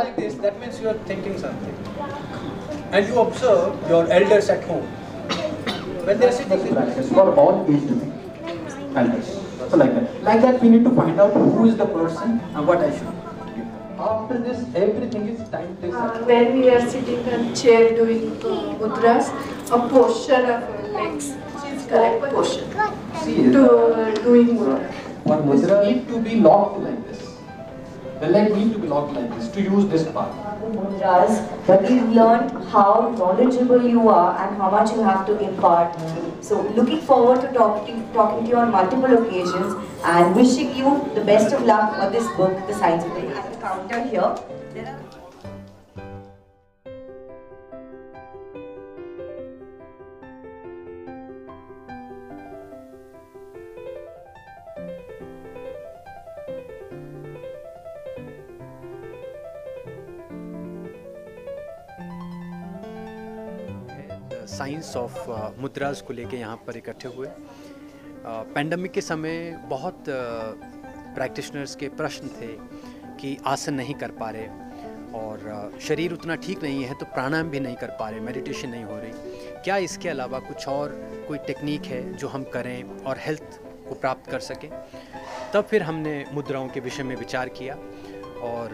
like this, that means you are thinking something. And you observe your elders at home. When they are sitting practice for all aged elders. So like that we need to find out who is the person and what I should give. After this, everything is time takes. When we are sitting on chair doing mudras, a posture of our legs is correct posture to doing mudra. For mudra need to be locked like this. The leg need to be locked like this to use this part. Mudras, but we've learned how knowledgeable you are and how much you have to impart. So looking forward to talking to you on multiple occasions and wishing you the best of luck for this book, The Science of the Yoga. At the counter here, there are signs of mudras को लेके यहाँ पर इकट्ठे हुए। Pandemic के समय बहुत practitioners के प्रश्न थे कि आसन नहीं कर पा रहे और शरीर उतना ठीक नहीं है तो प्राणायाम भी नहीं कर पा रहे, मेडिटेशन नहीं हो रही, क्या इसके अलावा कुछ और कोई टेक्निक है जो हम करें और हेल्थ को प्राप्त कर सकें। तब फिर हमने मुद्राओं के विषय में विचार किया और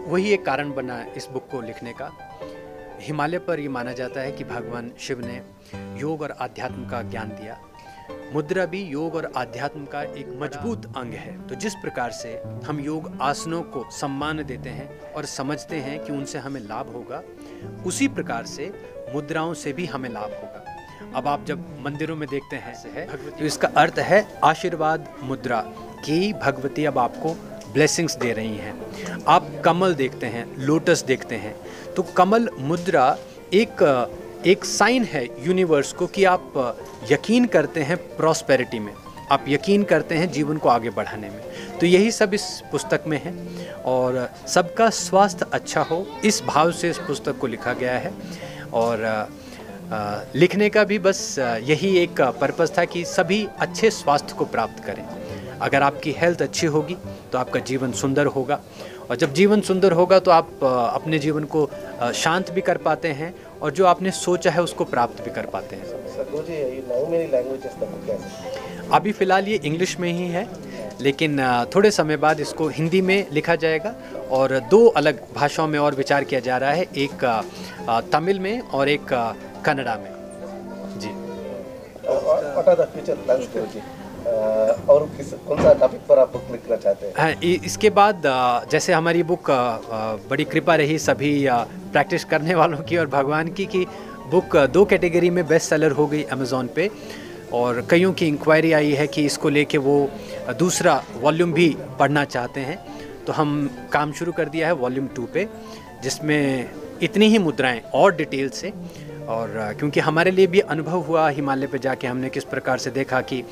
वही एक कारण बना इस बुक को लिखने का। हिमालय पर ये माना जाता है कि भगवान शिव ने योग और आध्यात्म का ज्ञान दिया। मुद्रा भी योग और आध्यात्म का एक मजबूत अंग है। तो जिस प्रकार से हम योग आसनों को सम्मान देते हैं और समझते हैं कि उनसे हमें लाभ होगा, उसी प्रकार से मुद्राओं से भी हमें लाभ होगा। अब आप जब मंदिरों में देखते हैं तो इसका अर्थ है आशीर्वाद मुद्रा कि भगवती अब आपको ब्लेसिंग्स दे रही हैं। आप कमल देखते हैं, लोटस देखते हैं, तो कमल मुद्रा एक साइन है यूनिवर्स को कि आप यकीन करते हैं प्रॉस्पेरिटी में, आप यकीन करते हैं जीवन को आगे बढ़ाने में। तो यही सब इस पुस्तक में है और सबका स्वास्थ्य अच्छा हो, इस भाव से इस पुस्तक को लिखा गया है। और लिखने का भी बस यही एक पर्पस था कि सभी अच्छे स्वास्थ्य को प्राप्त करें। अगर आपकी हेल्थ अच्छी होगी तो आपका जीवन सुंदर होगा और जब जीवन सुंदर होगा तो आप अपने जीवन को शांत भी कर पाते हैं और जो आपने सोचा है उसको प्राप्त भी कर पाते हैं। अभी फ़िलहाल ये इंग्लिश में ही है, लेकिन थोड़े समय बाद इसको हिंदी में लिखा जाएगा और 2 अलग भाषाओं में और विचार किया जा रहा है, एक तमिल में और एक कन्नड़ा में। जी। और कौन सा टॉपिक पर आप बुक लिखना चाहते हैं? हाँ, इसके बाद जैसे हमारी बुक बड़ी कृपा रही सभी प्रैक्टिस करने वालों की और भगवान की कि बुक 2 कैटेगरी में बेस्ट सेलर हो गई अमेज़ॉन पे और कईयों की इंक्वायरी आई है कि इसको लेके वो दूसरा वॉल्यूम भी पढ़ना चाहते हैं। तो हम काम शुरू कर दिया है वॉल्यूम 2 पे, जिसमें इतनी ही मुद्राएं और डिटेल से। और क्योंकि हमारे लिए भी अनुभव हुआ हिमालय पे जाके, हमने किस प्रकार से देखा कि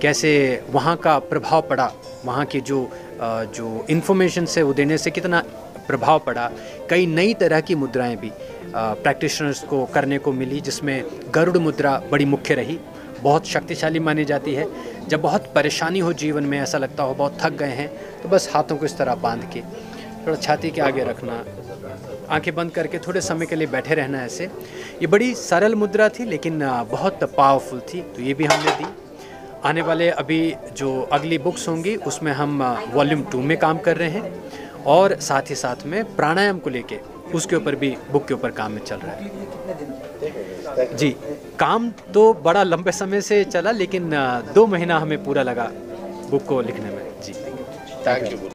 कैसे वहाँ का प्रभाव पड़ा, वहाँ की जो इन्फॉर्मेशन से वो देने से कितना प्रभाव पड़ा। कई नई तरह की मुद्राएं भी प्रैक्टिशनर्स को करने को मिली, जिसमें गरुड़ मुद्रा बड़ी मुख्य रही, बहुत शक्तिशाली मानी जाती है। जब बहुत परेशानी हो जीवन में, ऐसा लगता हो बहुत थक गए हैं, तो बस हाथों को इस तरह बांध के थोड़ा छाती के आगे रखना, आंखें बंद करके थोड़े समय के लिए बैठे रहना। ऐसे ये बड़ी सरल मुद्रा थी लेकिन बहुत पावरफुल थी, तो ये भी हमने दी। आने वाले अभी जो अगली बुक्स होंगी उसमें हम वॉल्यूम 2 में काम कर रहे हैं और साथ ही साथ में प्राणायाम को लेके उसके ऊपर भी बुक के ऊपर काम में चल रहा है। जी, काम तो बड़ा लंबे समय से चला लेकिन 2 महीना हमें पूरा लगा बुक को लिखने में। जी, थैंक यू।